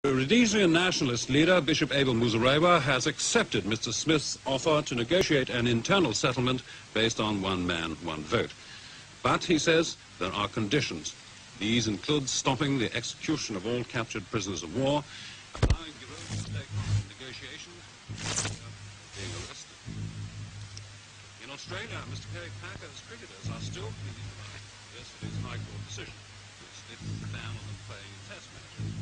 The Rhodesian nationalist leader, Bishop Abel Muzorewa, has accepted Mr. Smith's offer to negotiate an internal settlement based on one man, one vote. But, he says, there are conditions. These include stopping the execution of all captured prisoners of war, allowing Giro to take part in negotiations, being arrested. In Australia, Mr. Kerry Packer's cricketers are still pleading about yesterday's High Court decision, which lifted the ban on them playing test matches.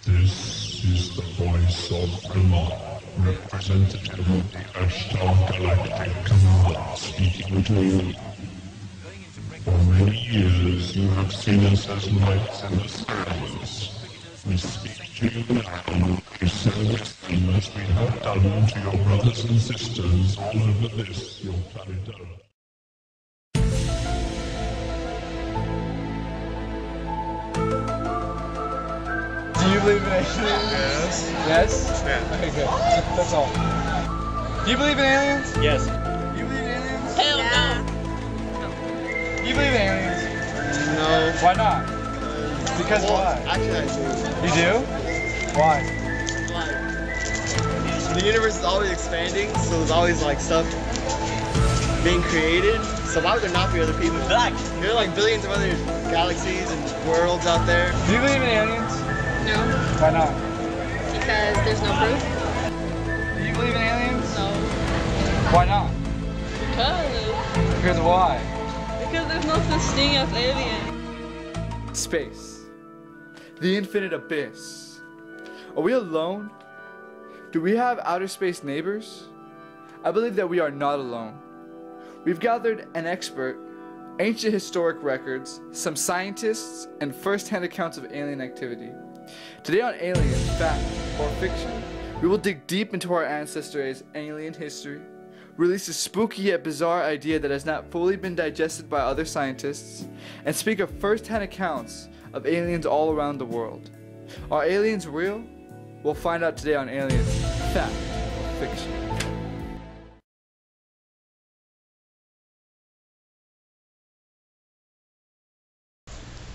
This is the voice of Kumar, representative of the Ashtar Galactic Command, speaking to you. For many years you have seen us as lights in the skies. We speak to you now, we service them as we have done to your brothers and sisters all over this, your planet Earth. Do you believe in aliens? Yes. Yes? Yeah. Okay, good. That's all. Do you believe in aliens? Yes. Do you believe in aliens? Hell no. Do you believe in aliens? No. Why not? Because why? Actually, I do. You do? Why? The universe is always expanding, so there's always like stuff being created. So why would there not be other people? There are like billions of other galaxies and worlds out there. Do you believe in aliens? No. Why not? Because there's no proof. Do you believe in aliens? No. Why not? Because why? there's no such thing as alien. Space. The infinite abyss. Are we alone? Do we have outer space neighbors? I believe that we are not alone. We've gathered an expert, ancient historic records, some scientists, and first-hand accounts of alien activity. Today on Aliens, Fact or Fiction, we will dig deep into our ancestors' alien history, release a spooky yet bizarre idea that has not fully been digested by other scientists, and speak of first-hand accounts of aliens all around the world. Are aliens real? We'll find out today on Aliens, Fact or Fiction.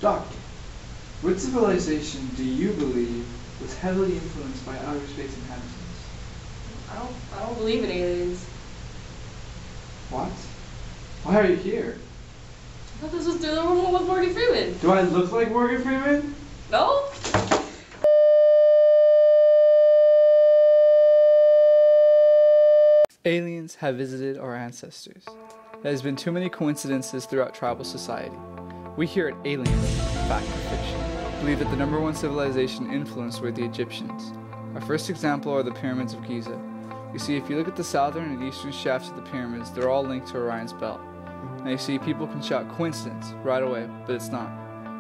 Doctor, what civilization do you believe was heavily influenced by outer space inhabitants? I don't believe in aliens. What? Why are you here? I thought this was the one with Morgan Freeman. Do I look like Morgan Freeman? No? Aliens have visited our ancestors. There has been too many coincidences throughout tribal society. We here at Aliens, Fact or Fiction, believe that the number one civilization influenced were the Egyptians. Our first example are the pyramids of Giza. You see, if you look at the southern and eastern shafts of the pyramids, they're all linked to Orion's belt. Now you see, people can shout coincidence right away, but it's not.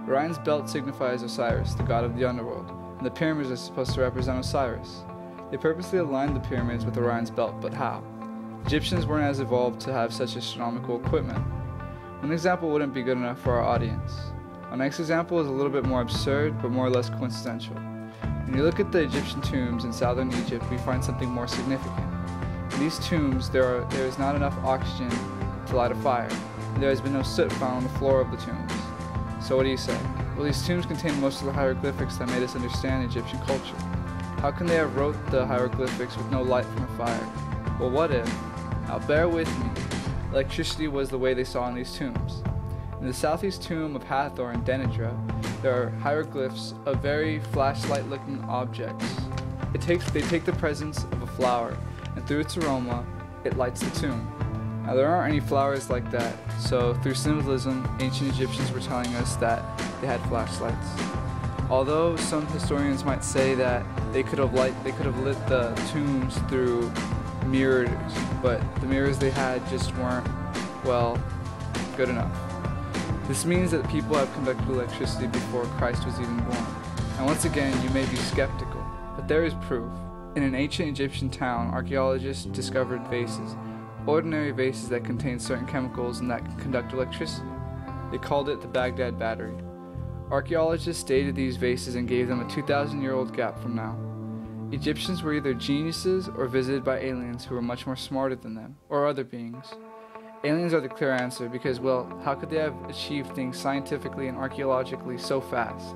Orion's belt signifies Osiris, the god of the underworld, and the pyramids are supposed to represent Osiris. They purposely aligned the pyramids with Orion's belt, but how? Egyptians weren't as evolved to have such astronomical equipment. One example wouldn't be good enough for our audience. Our next example is a little bit more absurd, but more or less coincidental. When you look at the Egyptian tombs in southern Egypt, we find something more significant. In these tombs, there is not enough oxygen to light a fire, and there has been no soot found on the floor of the tombs. So what do you say? Well, these tombs contain most of the hieroglyphics that made us understand Egyptian culture. How can they have wrote the hieroglyphics with no light from a fire? Well, what if? Now bear with me. Electricity was the way they saw in these tombs. In the southeast tomb of Hathor in Denidra, there are hieroglyphs of very flashlight-looking objects. They take the presence of a flower, and through its aroma, it lights the tomb. Now there aren't any flowers like that, so through symbolism, ancient Egyptians were telling us that they had flashlights. Although some historians might say that they could have lit the tombs through mirrors, but the mirrors they had just weren't, well, good enough. This means that people have conducted electricity before Christ was even born. And once again, you may be skeptical, but there is proof. In an ancient Egyptian town, archaeologists discovered vases, ordinary vases that contain certain chemicals and that can conduct electricity. They called it the Baghdad Battery. Archaeologists dated these vases and gave them a 2,000-year-old gap from now. Egyptians were either geniuses or visited by aliens who were much more smarter than them, or other beings. Aliens are the clear answer because, well, how could they have achieved things scientifically and archaeologically so fast?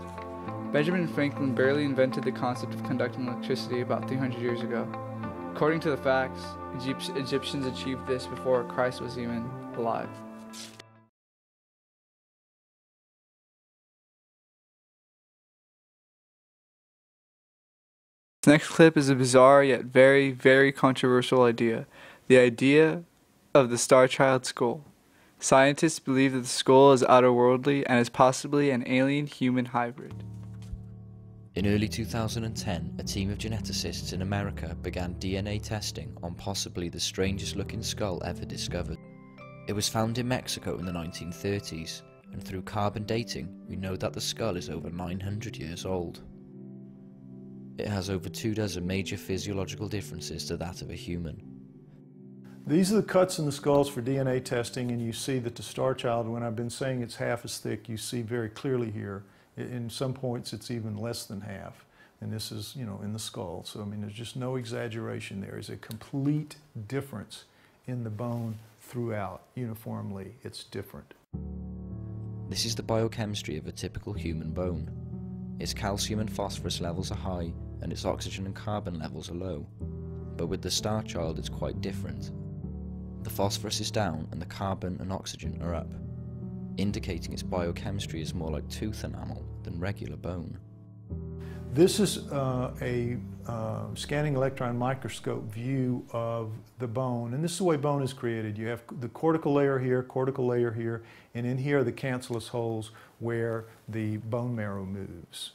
Benjamin Franklin barely invented the concept of conducting electricity about 300 years ago. According to the facts, Egyptians achieved this before Christ was even alive. This next clip is a bizarre yet very, very controversial idea. The idea of the Star Child skull. Scientists believe that the skull is outerworldly and is possibly an alien-human hybrid. In early 2010, a team of geneticists in America began DNA testing on possibly the strangest looking skull ever discovered. It was found in Mexico in the 1930s, and through carbon dating, we know that the skull is over 900 years old. It has over 24 major physiological differences to that of a human. These are the cuts in the skulls for DNA testing, and you see that the Star Child, when I've been saying it's half as thick, you see very clearly here. In some points it's even less than half, and this is, you know, in the skull. So I mean, there's just no exaggeration there. There's a complete difference in the bone throughout. Uniformly, it's different. This is the biochemistry of a typical human bone. Its calcium and phosphorus levels are high, and its oxygen and carbon levels are low. But with the Star Child, it's quite different. The phosphorus is down and the carbon and oxygen are up, indicating its biochemistry is more like tooth enamel than regular bone. This is a scanning electron microscope view of the bone, and this is the way bone is created. You have the cortical layer here, and in here are the cancellous holes where the bone marrow moves.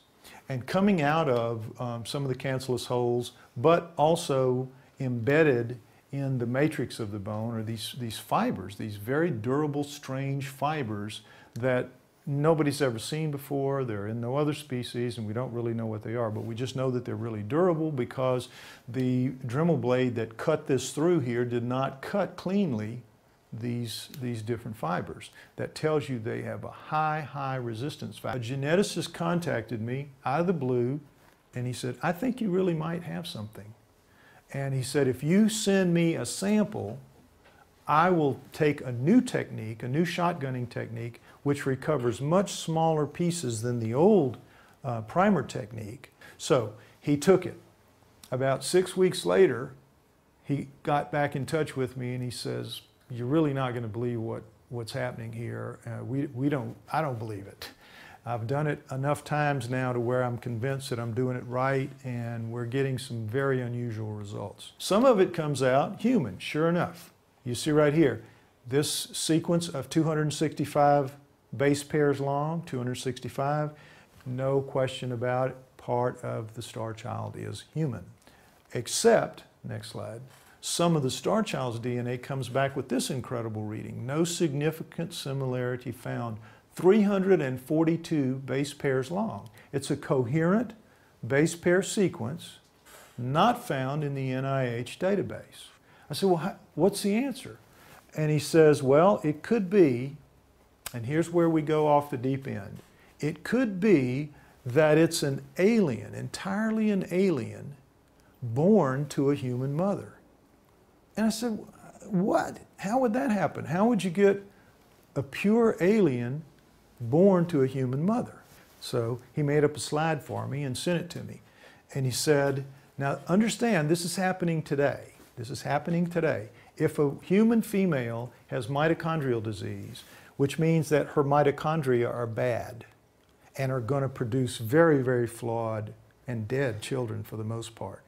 And coming out of some of the cancellous holes, but also embedded in the matrix of the bone, are these fibers, these very durable, strange fibers that nobody's ever seen before. They're in no other species, and we don't really know what they are, but we just know that they're really durable because the Dremel blade that cut this through here did not cut cleanly these different fibers. That tells you they have a high resistance factor. A geneticist contacted me out of the blue, and he said, I think you really might have something. And he said, if you send me a sample, I will take a new technique, a new shotgunning technique, which recovers much smaller pieces than the old primer technique. So he took it. About 6 weeks later, he got back in touch with me and he says, you're really not going to believe what's happening here. I don't believe it. I've done it enough times now to where I'm convinced that I'm doing it right, and we're getting some very unusual results. Some of it comes out human, sure enough. You see right here, this sequence of 265 base pairs long, 265, no question about it, part of the Star Child is human. Except, next slide, some of the Star Child's DNA comes back with this incredible reading. No significant similarity found. 342 base pairs long. It's a coherent base pair sequence not found in the NIH database. I said, well, what's the answer? And he says, well, it could be, and here's where we go off the deep end, it could be that it's an alien, entirely an alien, born to a human mother. And I said, what? How would that happen? How would you get a pure alien born to a human mother? So he made up a slide for me and sent it to me. And he said, now understand, this is happening today. This is happening today. If a human female has mitochondrial disease, which means that her mitochondria are bad and are going to produce very flawed and dead children for the most part.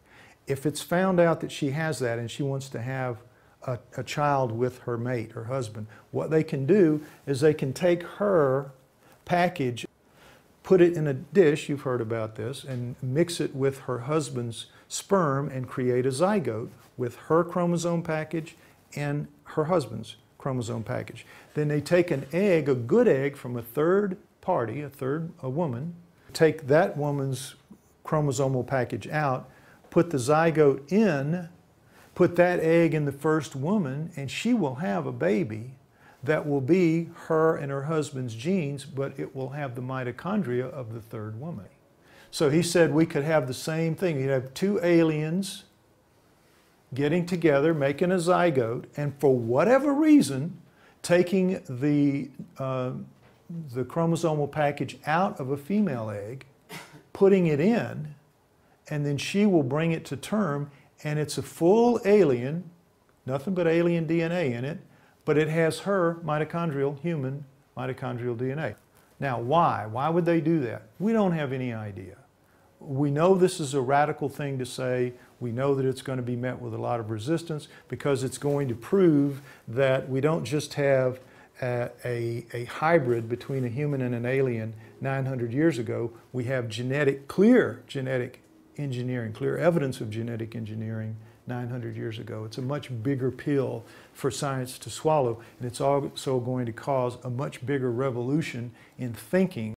If it's found out that she has that and she wants to have a child with her mate, her husband, what they can do is they can take her package, put it in a dish, you've heard about this, and mix it with her husband's sperm and create a zygote with her chromosome package and her husband's chromosome package. Then they take an egg, a good egg from a third party, a woman, take that woman's chromosomal package out, put the zygote in, put that egg in the first woman, and she will have a baby that will be her and her husband's genes, but it will have the mitochondria of the third woman. So he said we could have the same thing. You'd have two aliens getting together, making a zygote, and for whatever reason, taking the chromosomal package out of a female egg putting it in, and then she will bring it to term, and it's a full alien, nothing but alien DNA in it, but it has her mitochondrial, human mitochondrial DNA. Now, why? Why would they do that? We don't have any idea. We know this is a radical thing to say. We know that it's going to be met with a lot of resistance because it's going to prove that we don't just have a hybrid between a human and an alien 900 years ago. We have clear genetic engineering, clear evidence of genetic engineering 900 years ago. It's a much bigger pill for science to swallow, and it's also going to cause a much bigger revolution in thinking